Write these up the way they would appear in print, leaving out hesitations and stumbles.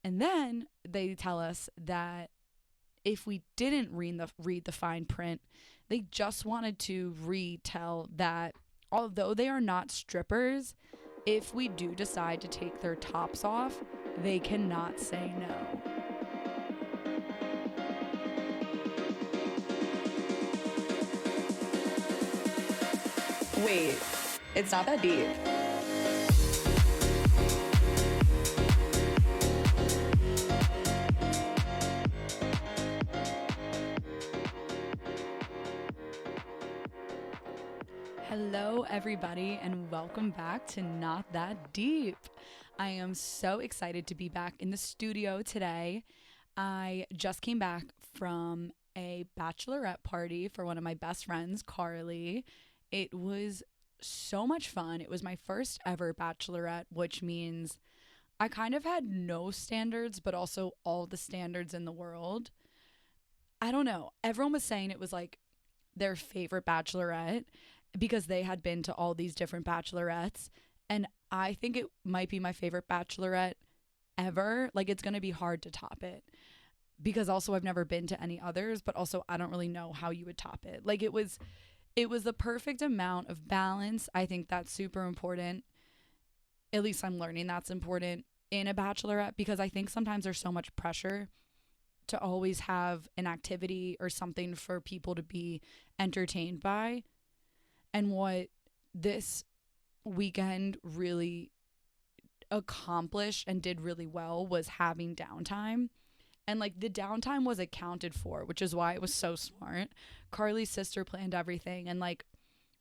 And then they tell us that if we didn't read the fine print, they just wanted to retell that although they are not strippers, if we do decide to take their tops off, they cannot say no. Wait, it's not that deep. Hello, everybody, and welcome back to Not That Deep. I am so excited to be back in the studio today. I just came back from a bachelorette party for one of my best friends, Carly. It was so much fun. It was my first ever bachelorette, which means I kind of had no standards, but also all the standards in the world. I don't know. Everyone was saying it was like their favorite bachelorette because they had been to all these different bachelorettes. And I think it might be my favorite bachelorette ever. Like, it's going to be hard to top it because also I've never been to any others, but also I don't really know how you would top it. Like, it was the perfect amount of balance. I think that's super important. At least I'm learning that's important in a bachelorette, because I think sometimes there's so much pressure to always have an activity or something for people to be entertained by. And what this weekend really accomplished and did really well was having downtime. And like, the downtime was accounted for, which is why it was so smart. Carly's sister planned everything, and like,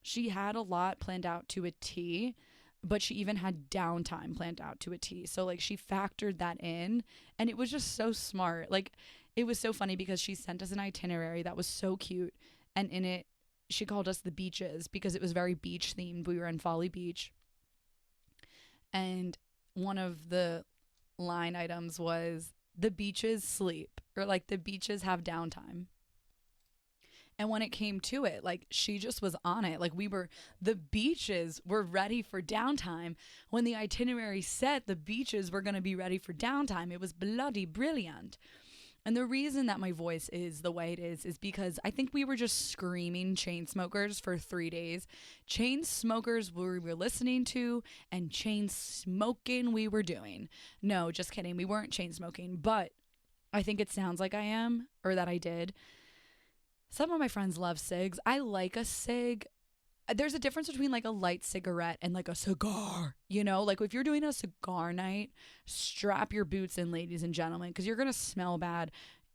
she had a lot planned out to a T, but she even had downtime planned out to a T. So like, she factored that in, and it was just so smart. Like, it was so funny because she sent us an itinerary that was so cute, and in it she called us the beaches because it was very beach themed. We were in Folly Beach, and one of the line items was the beaches sleep, or like, the beaches have downtime. And when it came to it, like, she just was on it. Like, the beaches were ready for downtime. When the itinerary said the beaches were going to be ready for downtime, it was bloody brilliant. And the reason that my voice is the way it is because I think we were just screaming chain smokers for 3 days. Chain smokers we were listening to, and chain smoking we were doing. No, just kidding. We weren't chain smoking, but I think it sounds like I am, or that I did. Some of my friends love cigs. I like a cig. There's a difference between like a light cigarette and like a cigar, you know? Like, if you're doing a cigar night, strap your boots in, ladies and gentlemen, because you're going to smell bad.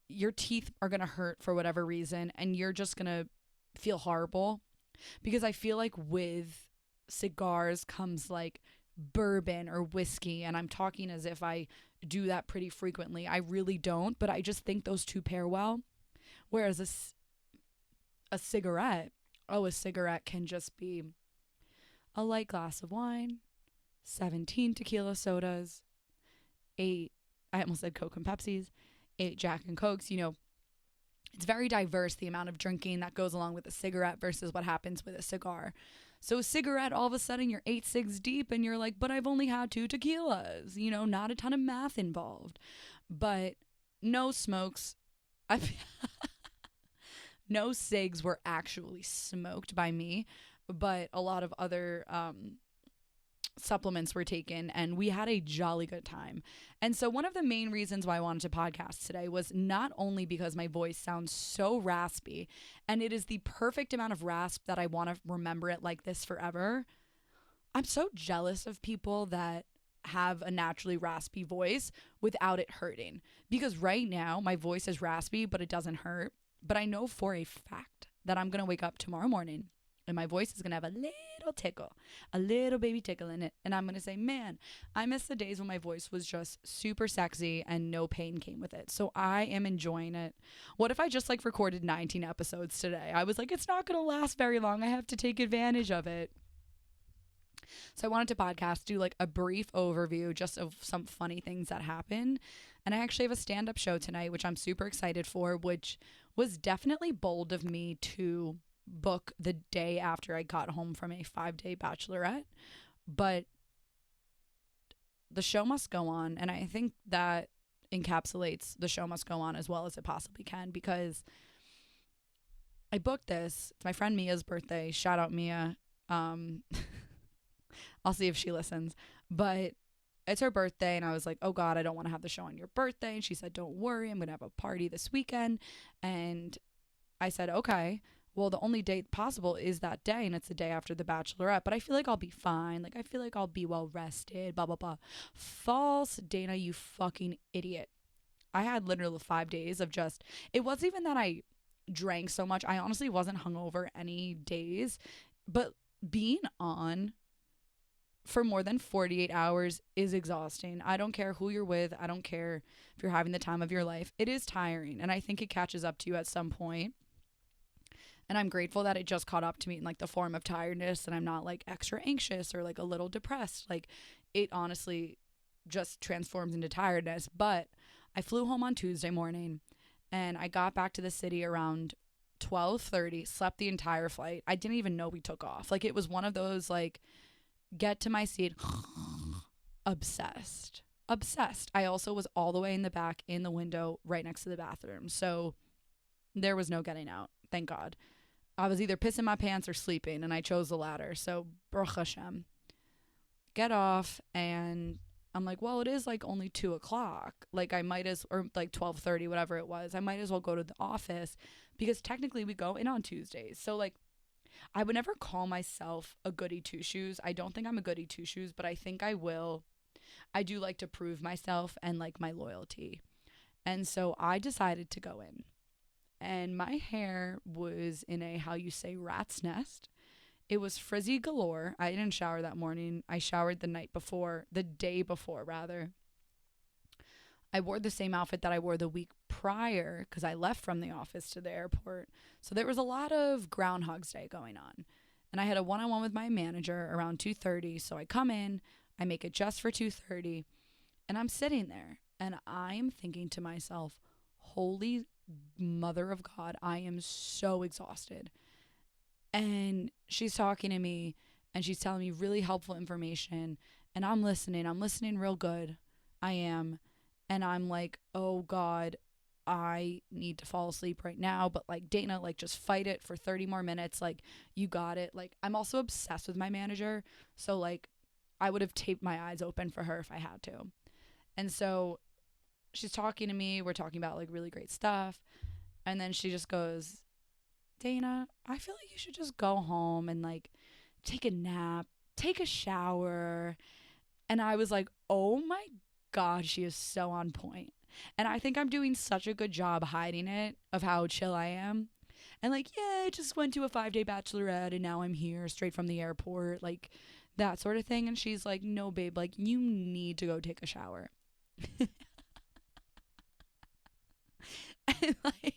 Your teeth are going to hurt for whatever reason, and you're just going to feel horrible. Because I feel like with cigars comes like bourbon or whiskey, and I'm talking as if I do that pretty frequently. I really don't, but I just think those two pair well. Whereas a cigarette, a cigarette can just be a light glass of wine, 17 tequila sodas, 8, I almost said Coke and Pepsis, 8 Jack and Cokes. You know, it's very diverse, the amount of drinking that goes along with a cigarette versus what happens with a cigar. So a cigarette, all of a sudden you're 8 cigs deep and you're like, but I've only had 2 tequilas, you know, not a ton of math involved. But no smokes. No cigs were actually smoked by me, but a lot of other supplements were taken, and we had a jolly good time. And so one of the main reasons why I wanted to podcast today was not only because my voice sounds so raspy, and it is the perfect amount of rasp that I want to remember it like this forever. I'm so jealous of people that have a naturally raspy voice without it hurting, because right now my voice is raspy, but it doesn't hurt. But I know for a fact that I'm going to wake up tomorrow morning and my voice is going to have a little tickle, a little baby tickle in it. And I'm going to say, man, I miss the days when my voice was just super sexy and no pain came with it. So I am enjoying it. What if I just like recorded 19 episodes today? I was like, it's not going to last very long. I have to take advantage of it. So I wanted to podcast, do like a brief overview just of some funny things that happened. And I actually have a stand-up show tonight, which I'm super excited for, which was definitely bold of me to book the day after I got home from a 5-day bachelorette. But the show must go on. And I think that encapsulates the show must go on as well as it possibly can, because I booked this. It's my friend Mia's birthday. Shout out Mia. I'll see if she listens. But it's her birthday, and I was like, oh God, I don't want to have the show on your birthday. And she said, don't worry, I'm going to have a party this weekend. And I said, okay. Well, the only date possible is that day, and it's the day after the Bachelorette. But I feel like I'll be fine. Like, I feel like I'll be well rested, blah, blah, blah. False, Dana, you fucking idiot. I had literally 5 days of just, it wasn't even that I drank so much. I honestly wasn't hungover any days. But being on for more than 48 hours is exhausting. I don't care who you're with. I don't care if you're having the time of your life. It is tiring, and I think it catches up to you at some point. And I'm grateful that it just caught up to me in like the form of tiredness, and I'm not like extra anxious or like a little depressed. Like, it honestly just transforms into tiredness. But I flew home on Tuesday morning, and I got back to the city around 12:30, slept the entire flight. I didn't even know we took off. Like, it was one of those like, get to my seat, obsessed. I also was all the way in the back in the window right next to the bathroom. So there was no getting out. Thank God. I was either pissing my pants or sleeping, and I chose the latter. So, Baruch Hashem. Get off, and I'm like, well, it is like only 2:00. Like, I might as, or like 12:30, whatever it was. I might as well go to the office, because technically we go in on Tuesdays. So, like, I would never call myself a goody two-shoes. I don't think I'm a goody two-shoes, but I think I will. I do like to prove myself and like my loyalty. And so I decided to go in. And my hair was in a, how you say, rat's nest. It was frizzy galore. I didn't shower that morning. I showered the day before rather. I wore the same outfit that I wore the week prior, because I left from the office to the airport. So there was a lot of Groundhog's Day going on. And I had a one-on-one with my manager around 2:30. So I come in, I make it just for 2:30, and I'm sitting there, and I'm thinking to myself, holy mother of God, I am so exhausted. And she's talking to me, and she's telling me really helpful information, and I'm listening real good. I am. And I'm like, oh God, I need to fall asleep right now. But like, Dana, like, just fight it for 30 more minutes. Like, you got it. Like, I'm also obsessed with my manager. So like, I would have taped my eyes open for her if I had to. And so she's talking to me. We're talking about like really great stuff. And then she just goes, Dana, I feel like you should just go home and like take a nap, take a shower. And I was like, oh my God, she is so on point. And I think I'm doing such a good job hiding it, of how chill I am. And like, yeah, I just went to a 5-day bachelorette and now I'm here straight from the airport, like that sort of thing. And she's like, no, babe, like, you need to go take a shower. And like,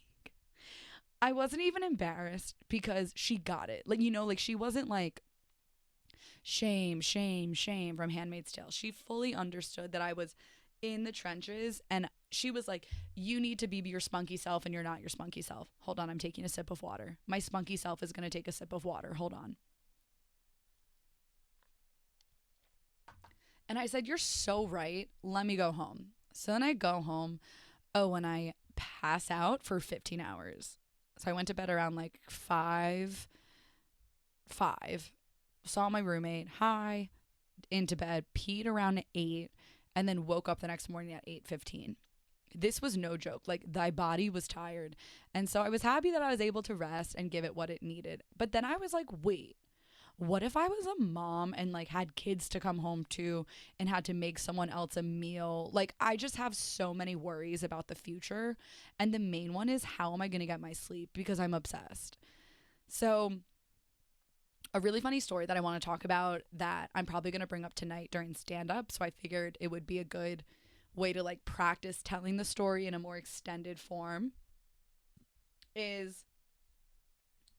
I wasn't even embarrassed, because she got it. Like, you know, like, she wasn't like, shame from Handmaid's Tale. She fully understood that I was in the trenches, and she was like, you need to be your spunky self, and you're not your spunky self. Hold on, I'm taking a sip of water. My spunky self is going to take a sip of water. Hold on. And I said, you're so right. Let me go home. So then I go home. Oh, and I pass out for 15 hours. So I went to bed around like 5. Saw my roommate, hi, into bed, peed around 8, and then woke up the next morning at 8:15. This was no joke. Like, thy body was tired. And so I was happy that I was able to rest and give it what it needed. But then I was like, wait, what if I was a mom and like had kids to come home to and had to make someone else a meal? Like, I just have so many worries about the future. And the main one is, how am I going to get my sleep? Because I'm obsessed. So a really funny story that I want to talk about that I'm probably going to bring up tonight during stand-up. So I figured it would be a good way to like practice telling the story in a more extended form, is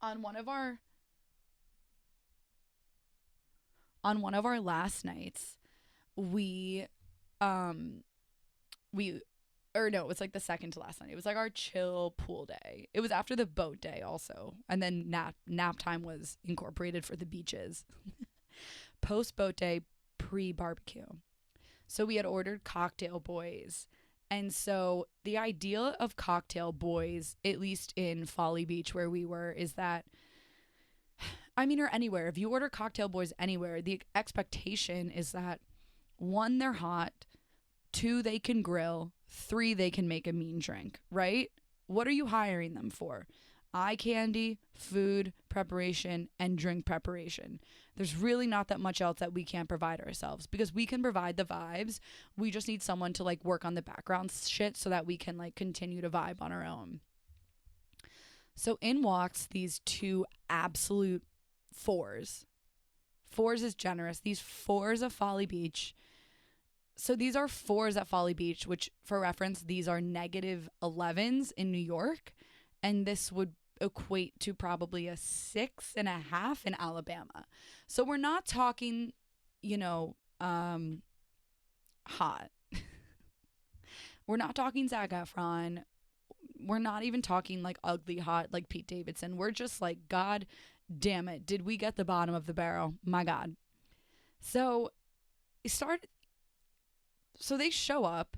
on one of our last nights, it was like the second to last night. It was like our chill pool day. It was after the boat day also. And then nap time was incorporated for the beaches. Post boat day, pre-barbecue. So we had ordered cocktail boys, And so the idea of cocktail boys, at least in Folly Beach where we were, is that, I mean, or anywhere, if you order cocktail boys anywhere, the expectation is that one, they're hot, two, they can grill, three, they can make a mean drink, right? What are you hiring them for? Eye candy, food preparation, and drink preparation. There's really not that much else that we can't provide ourselves, because we can provide the vibes. We just need someone to like work on the background shit so that we can like continue to vibe on our own. So in walks these two absolute fours. Fours is generous. These fours of Folly Beach. So these are fours at Folly Beach, which for reference, these are -11s in New York. And this would equate to probably a 6.5 in Alabama. So we're not talking, hot. We're not talking Zac Efron. We're not even talking like ugly hot like Pete Davidson. We're just like, God damn it, did we get the bottom of the barrel? My God. So they show up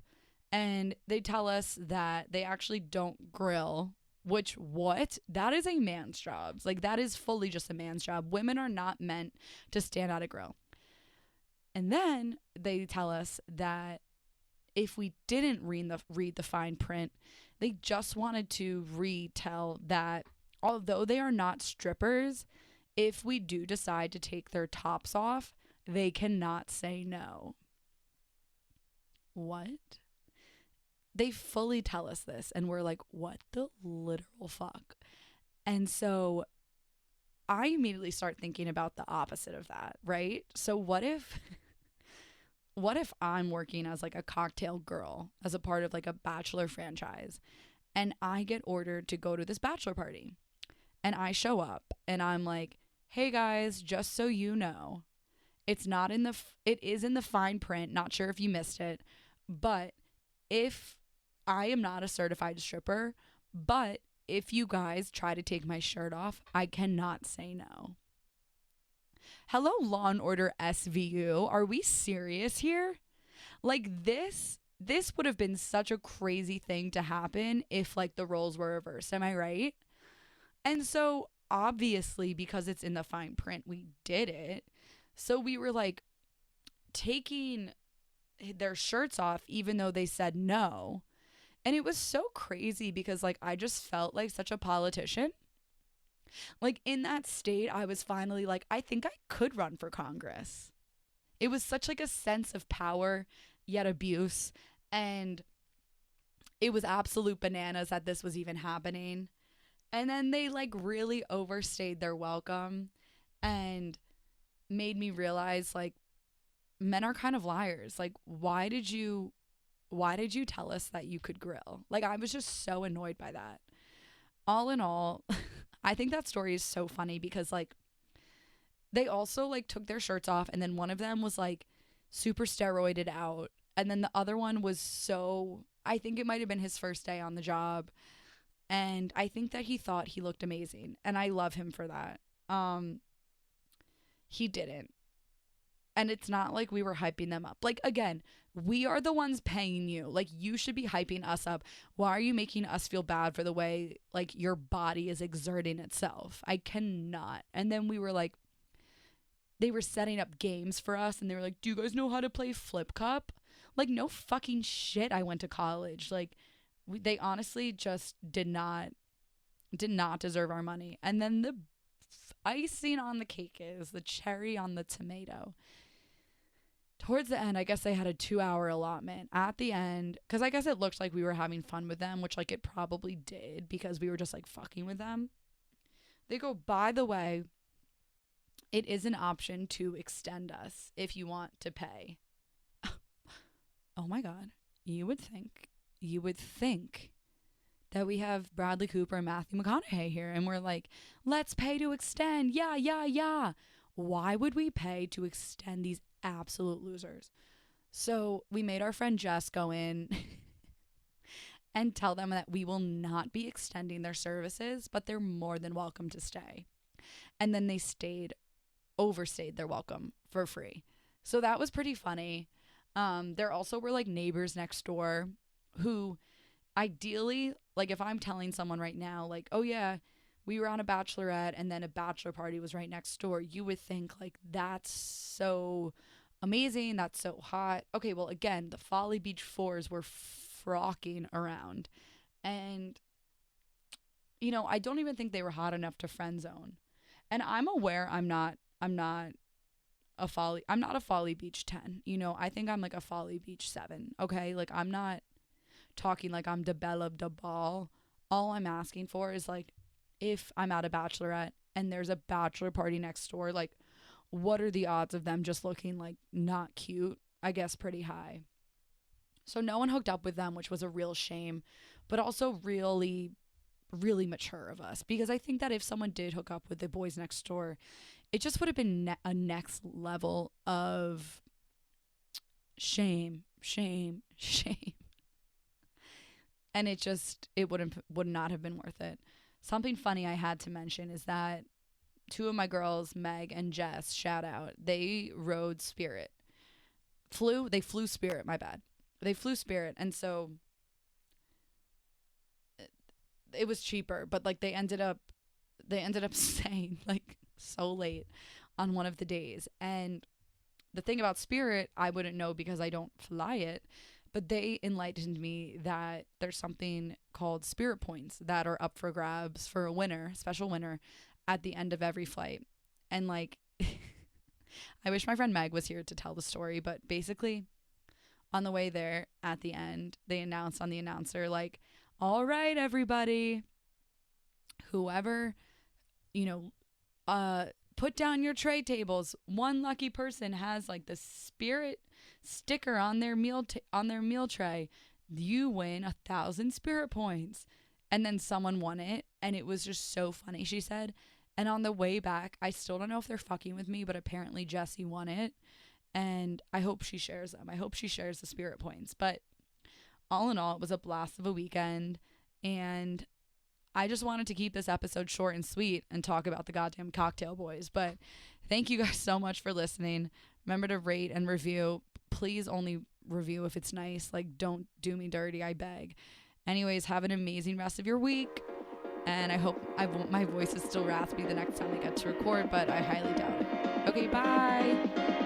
and they tell us that they actually don't grill, which that is a man's job. Like, that is fully just a man's job. Women are not meant to stand at a grill. And then they tell us that if we didn't read the fine print, they just wanted to retell that although they are not strippers, if we do decide to take their tops off, they cannot say no. What? They fully tell us this, and we're like, what the literal fuck? And so I immediately start thinking about the opposite of that, right? So what if I'm working as like a cocktail girl, as a part of like a bachelor franchise, and I get ordered to go to this bachelor party, and I show up and I'm like, hey guys, just so you know, it is in the fine print, not sure if you missed it, but if I am not a certified stripper, but if you guys try to take my shirt off, I cannot say no. Hello, Law and Order SVU. Are we serious here? Like, this would have been such a crazy thing to happen if like the roles were reversed. Am I right? And so obviously, because it's in the fine print, we did it. So we were like taking their shirts off even though they said no. And it was so crazy because like I just felt like such a politician. Like, in that state, I was finally like, I think I could run for Congress. It was such like a sense of power yet abuse, and it was absolute bananas that this was even happening. And then they like really overstayed their welcome and made me realize like men are kind of liars. Like, why did you tell us that you could grill? Like, I was just so annoyed by that. All in all, I think that story is so funny because like they also like took their shirts off, and then one of them was like super steroided out, and then the other one was I think it might have been his first day on the job, and I think that he thought he looked amazing, and I love him for that. He didn't. And it's not like we were hyping them up. Like, again, we are the ones paying you. Like, you should be hyping us up. Why are you making us feel bad for the way, like, your body is exerting itself? I cannot. And then we were like, they were setting up games for us. And they were like, do you guys know how to play Flip Cup? Like, no fucking shit. I went to college. Like, they honestly just did not deserve our money. And then the icing on the cake is the cherry on the tomato. Towards the end, I guess they had a 2-hour allotment. At the end, because I guess it looked like we were having fun with them, which like it probably did because we were just like fucking with them. They go, by the way, it is an option to extend us if you want to pay. Oh my God. You would think that we have Bradley Cooper and Matthew McConaughey here, and we're like, let's pay to extend. Yeah. Why would we pay to extend these absolute losers? So we made our friend Jess go in and tell them that we will not be extending their services, but they're more than welcome to stay. And then they overstayed their welcome for free. So that was pretty funny. There also were like neighbors next door who ideally, like if I'm telling someone right now, like, oh yeah, we were on a bachelorette and then a bachelor party was right next door, you would think like that's so amazing, that's so hot. Okay, well again, the Folly Beach fours were frocking around. And I don't even think they were hot enough to friend zone. And I'm aware I'm not a Folly Beach 10. I think I'm like a Folly Beach 7. Okay? Like I'm not talking like I'm de Bella de Ball. All I'm asking for is like if I'm at a bachelorette and there's a bachelor party next door, like what are the odds of them just looking like not cute? I guess pretty high. So no one hooked up with them, which was a real shame, but also really, really mature of us, because I think that if someone did hook up with the boys next door, it just would have been a next level of shame, shame, shame. And it would not have been worth it. Something funny I had to mention is that two of my girls, Meg and Jess, shout out, they rode Spirit. They flew Spirit, my bad. They flew Spirit, and so it was cheaper, but like they ended up staying like so late on one of the days. And the thing about Spirit, I wouldn't know because I don't fly it, but they enlightened me that there's something called Spirit points that are up for grabs for a winner, special winner, at the end of every flight. And like I wish my friend Meg was here to tell the story, but basically on the way there at the end, they announced on the announcer like, all right, everybody, whoever, put down your tray tables. One lucky person has like the Spirit sticker on their meal tray. You win 1,000 Spirit points. And then someone won it, and it was just so funny, she said. And on the way back, I still don't know if they're fucking with me, but apparently Jessie won it. And I hope she shares them. I hope she shares the Spirit points. But all in all, it was a blast of a weekend. And I just wanted to keep this episode short and sweet and talk about the goddamn cocktail boys. But thank you guys so much for listening. Remember to rate and review. Please only review if it's nice. Like, don't do me dirty, I beg. Anyways, have an amazing rest of your week. And I hope my voice is still raspy the next time I get to record, but I highly doubt it. Okay, bye.